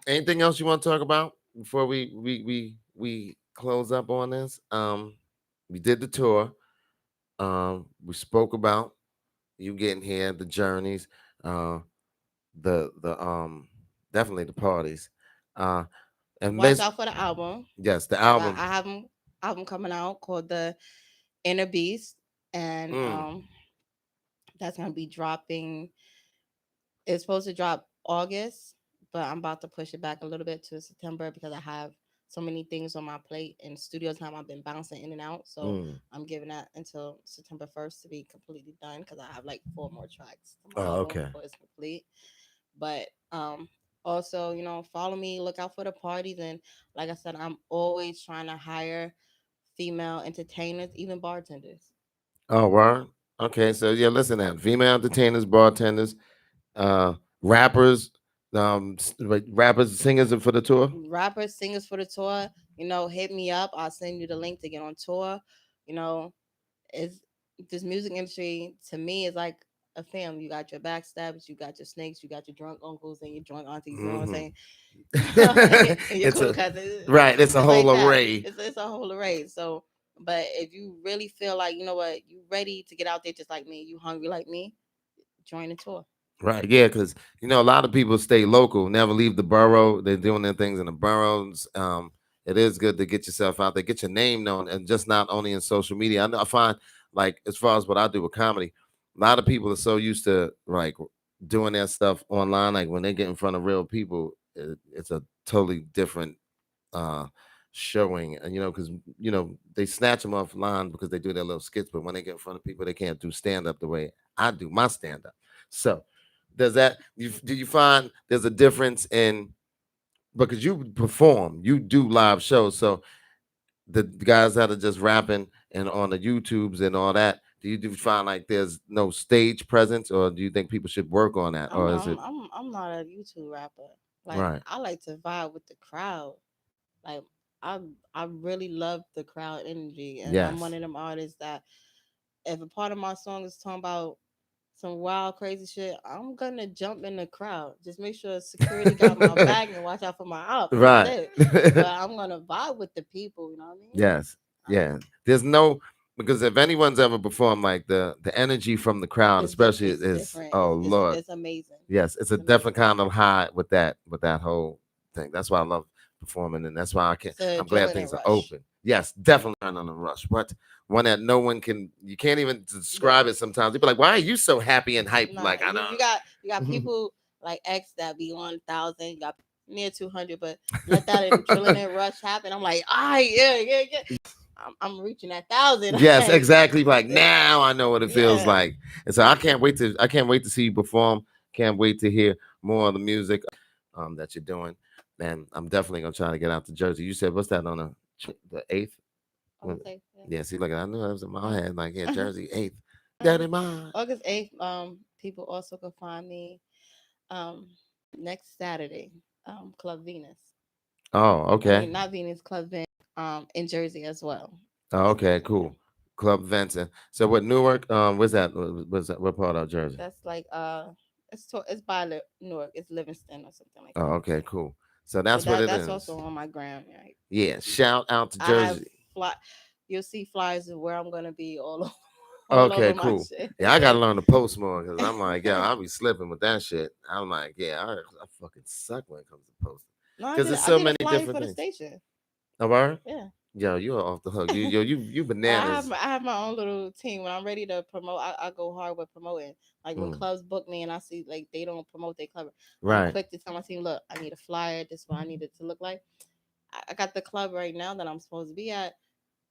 anything else you want to talk about before we close up on this? We did the tour. We spoke about you getting here, the journeys, uh, the definitely the parties, uh, and Watch let's, out for the album. yes, the I album. have album coming out called The Inner Beast, and Mm, that's gonna be dropping. It's supposed to drop August, but I'm about to push it back a little bit to September, because I have so many things on my plate, and studio time I've been bouncing in and out. So mm. I'm giving that until September 1st to be completely done, because I have like 4 more tracks to my Oh, album okay. before it's complete. But also, follow me, look out for the parties, and like I said, I'm always trying to hire female entertainers, even bartenders. Oh, word. Okay, so yeah, listen, that female entertainers, bartenders, uh, rappers, rappers, singers for the tour. Rappers, singers for the tour, hit me up. I'll send you the link to get on tour. You know, it's this music industry to me is like a family. You got your backstabbers, you got your snakes, you got your drunk uncles and your drunk aunties. You know what I'm Hmm. saying? And your It's cool a cousins. right. It's a It's whole like that. array. It's a whole array. So, but if you really feel like you know what, you ready to get out there just like me, you hungry like me, join the tour. Right. Yeah, because you know a lot of people stay local, never leave the borough. They're doing their things in the boroughs. It is good to get yourself out there, get your name known, and just not only in social media. I know I find, like, as far as what I do with comedy, a lot of people are so used to like doing their stuff online. Like when they get in front of real people, it's a totally different uh showing. And you know, because you know they snatch them offline because they do their little skits, but when they get in front of people, they can't do stand up the way I do my stand up. So does that, do you find there's a difference in, because you perform, you do live shows, so the guys that are just rapping and on the YouTubes and all that, do you find like there's no stage presence, or do you think people should work on that, I'm or not, is it I'm not a YouTube rapper. Like right? I like to vibe with the crowd. Like I I really love the crowd energy, and I'm one Yes. of them artists that if a part of my song is talking about some wild crazy shit, I'm gonna jump in the crowd. Just make sure security got my back and watch out for my op. That's Right. it. But I'm gonna vibe with the people. You know what I mean? Yes. Yeah. There's no, because if anyone's ever performed, like the energy from the crowd, especially, It's is, different. oh Lord. It's amazing. Yes, it's a It's different amazing. kind of high with that whole thing. That's why I love performing, and that's why I can. It's an I'm glad adrenaline things are rush. open. Yes, definitely on the rush, but one that no one can. You can't even describe Yeah. it. Sometimes people are like, "Why are you so happy and hype?" Nah, Like I you got don't. people like X that be 1,000. You got near 200, but let that adrenaline rush happen. I'm like, yeah. I'm reaching that thousand. Yes, Like, exactly. Like now I know what it feels yeah. like. And so I can't wait to see you perform. Can't wait to hear more of the music that you're doing. And I'm definitely gonna try to get out to Jersey. You said what's that on the 8th? August 8th. Yeah, see, look, I knew that was in my head. Like, yeah, Yeah. Jersey 8th. That in mind. August 8th. People also can find me um next Saturday. Club Venus. Oh, I okay. mean not Venus, Club Venus, in Jersey as well. Oh, okay, Yeah. cool. Club Venton. So what Newark? Where's that? What's that? What part of Jersey? That's like it's by Newark. It's Livingston or something like Oh, that. okay, cool. So But that's what it that's is. also on my gram. Right? Yeah, shout out to I have Jersey. fly. You'll see flyers of where I'm gonna be all over, all Okay, over my cool. shit. Yeah, I gotta learn to post more because I'm like, yeah, I'll be slipping with that shit. I'm like, yeah, I fucking suck when it comes to posting No, because there's I so did a many flyer different for the things. station. All right, Yeah. yo, you're off the hook. You But bananas. I have my own little team. When I'm ready to promote, I go hard with promoting. Like when Mm, clubs book me and I see like they don't promote their club, I'm right. quick to tell my team, look, I need a flyer. This is what I need it to look like. I got the club right now that I'm supposed to be at.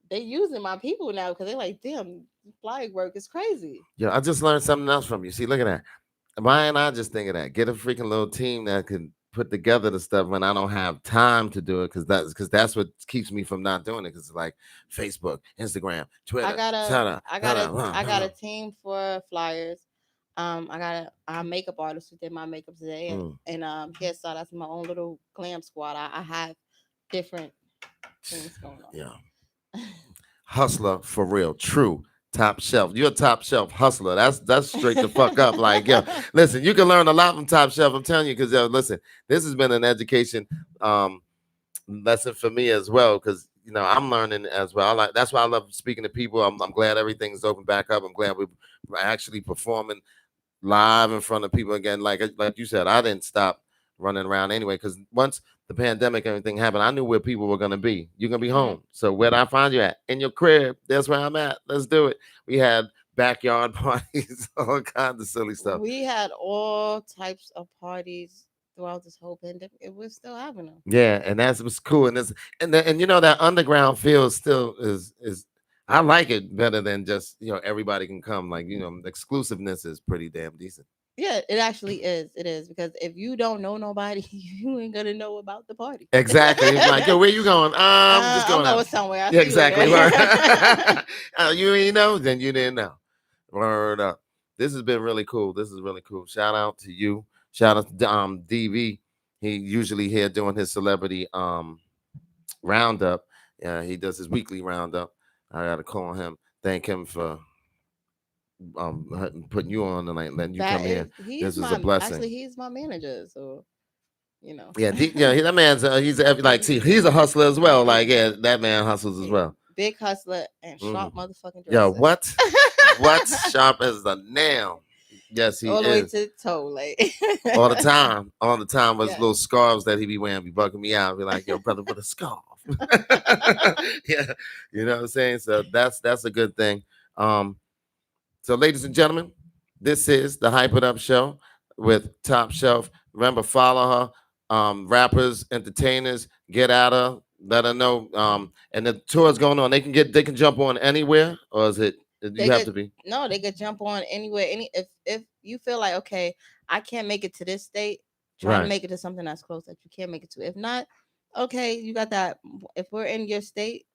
They using my people now because they're like, damn, flyer work is crazy. Yo, I just learned something else from you. See, look at that. Why ain't I just think of that? Get a freaking little team that can put together the stuff when I don't have time to do it, because that's what keeps me from not doing it. Because like Facebook, Instagram, I Twitter, got a shut up, shut I got a up. team for flyers. I got a makeup artist who did my makeup today, Mm. and hairstyle. That's my own little glam squad. I have different things going Yeah. on. Hustler for real, true top shelf. You're a top shelf hustler. That's straight the fuck up. Like, yo, listen, you can learn a lot from top shelf. I'm telling you, because yo, listen, this has been an education lesson for me as well. Because I'm learning as well. That's why I love speaking to people. I'm glad everything's open back up. I'm glad we're actually performing live in front of people again. Like you said, I didn't stop running around anyway because once the pandemic and everything happened, I knew where people were gonna be. You're gonna be Hmm. home. So where would I find you at? In your crib. That's where I'm at. Let's do it. We had backyard parties, all kinds of silly stuff. We had all types of parties throughout this whole pandemic, and we're still having them. Yeah, and that's what's cool. And that underground feel still is I like it better than just everybody can come. Like the exclusiveness is pretty damn decent. Yeah, it actually is. It is because if you don't know nobody, you ain't gonna know about the party. Exactly. It's like, yo, where you going? I'm just I'm going going out. somewhere. I'll Yeah, see you later. exactly. Word. You ain't know, then you didn't know. Word up. This has been really cool. This is really cool. Shout out to you. Shout out to DV. He usually here doing his celebrity roundup. Yeah, he does his weekly roundup. I gotta call him. Thank him for putting you on and like letting you That come here. is, he's This is a my blessing. actually he's my manager. So Yeah, that man's like, see, he's a hustler as well. Like, yeah, that man hustles as well. big hustler and Hmm. sharp motherfucking Yo, dresser. what's sharp as a nail? Yes, he All the way is. to the toe, like All the time with his yeah. little scarves that he be wearing, be bugging me out. Be like, yo, brother, with a scarf. Yeah, you know what I'm saying. So that's a good thing. Um, so, ladies and gentlemen, this is the Hype It Up Show with Top Shelf. Remember, follow her. Rappers, entertainers, get at her, let her know. And the tour's going on. They can jump on anywhere, or is it They you have could to be no, they could jump on anywhere. If you feel like okay, I can't make it to this state, try to right? make it to something that's close that you can make it to. If not, okay, you got that. If we're in your state,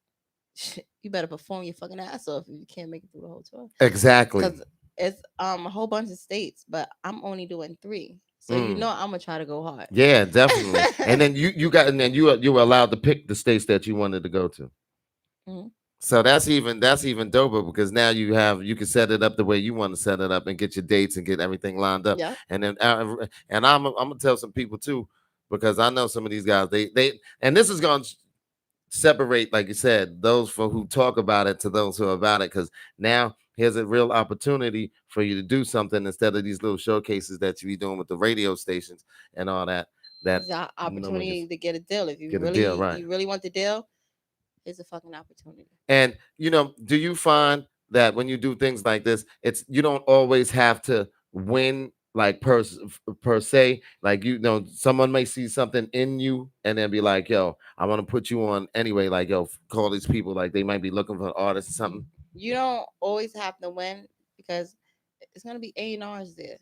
you better perform your fucking ass off if you can't make it through the whole tour. Exactly. Because it's a whole bunch of states, but I'm only doing 3. So you Mm. know I'm gonna try to go hard. Yeah, definitely. And then you got and then you were allowed to pick the states that you wanted to go to. Mhm. So that's even doper because now you can set it up the way you want to set it up and get your dates and get everything lined up. Yeah. And then and I'm gonna tell some people too because I know some of these guys they and this is gonna separate, like you said, those for who talk about it to those who are about it. Because now here's a real opportunity for you to do something instead of these little showcases that you be doing with the radio stations and all that. That It's an no one opportunity gets to get a deal. If you get a deal, really right? you really want the deal, it's a fucking opportunity. And do you find that when you do things like this, it's you don't always have to win like per se. Like someone may see something in you and then be like, "Yo, I want to put you on anyway." Like, "Yo, call these people." Like they might be looking for artists or something. You don't always have to win because it's gonna be A&Rs there.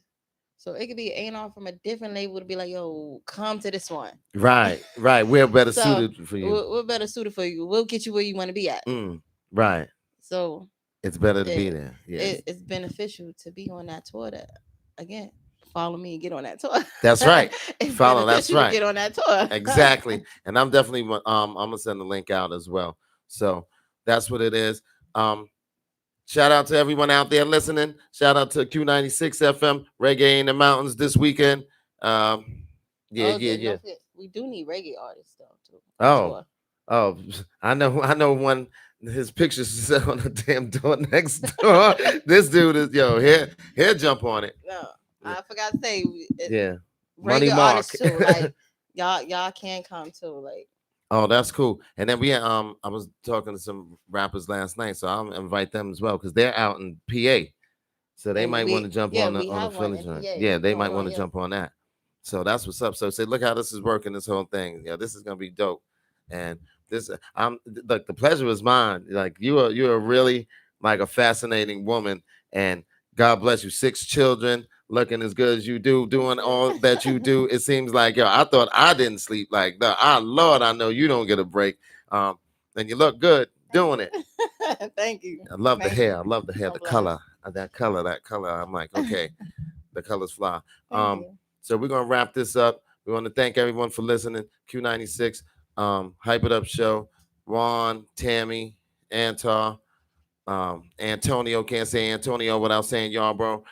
So it could be A&R from a different label to be like, "Yo, come to this one." Right, right. We're better So suited for you. we're better suited for you. We'll get you where you want to be at. Right. So It's better to be it, there. Yeah. it's beneficial to be on that tour. That again, follow me and get on that tour. That's right. It's Follow. That's beneficial to right. get on that tour. Exactly. And I'm definitely I'm gonna send the link out as well. So that's what it is. Shout out to everyone out there listening. Shout out to Q96 FM, Reggae in the Mountains this weekend. Yeah, Oh, yeah, no, yeah. we do need reggae artists though too. Oh, Tour. oh, I know one. His pictures is on the damn door next door. This dude is here jump on it. No, I forgot to say Yeah, Money reggae Mark. artists too. Like y'all can come too. Like Oh, that's cool. And then I was talking to some rappers last night, so I'll invite them as well because they're out in PA. So they and might want to jump yeah, on we the have one Philly in joint. PA Yeah, they might going want on. to Yeah. jump on that. So that's what's up. So say, look how this is working, this whole thing. Yeah, this is gonna be dope. And this I'm like the pleasure is mine. Like you're really like a fascinating woman, and God bless you. 6 children, looking as good as you do, doing all that you do. It seems like I thought I didn't sleep like that. Lord, I know you don't get a break. And you look good doing it. Thank you. I love the Thank hair. you. I love the hair, I'm the blessed. color, that color. I'm like, okay, the colors fly. Thank you. So we're gonna wrap this up. We want to thank everyone for listening. Q96, Hype It Up Show. Ron, Tammy, Antar, Antonio. Can't say Antonio without saying y'all, bro.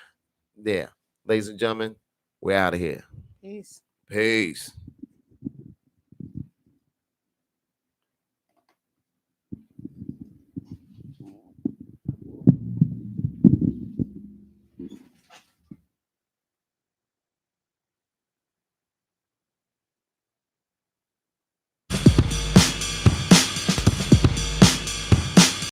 Yeah, ladies and gentlemen, we're out of here. Peace. Peace.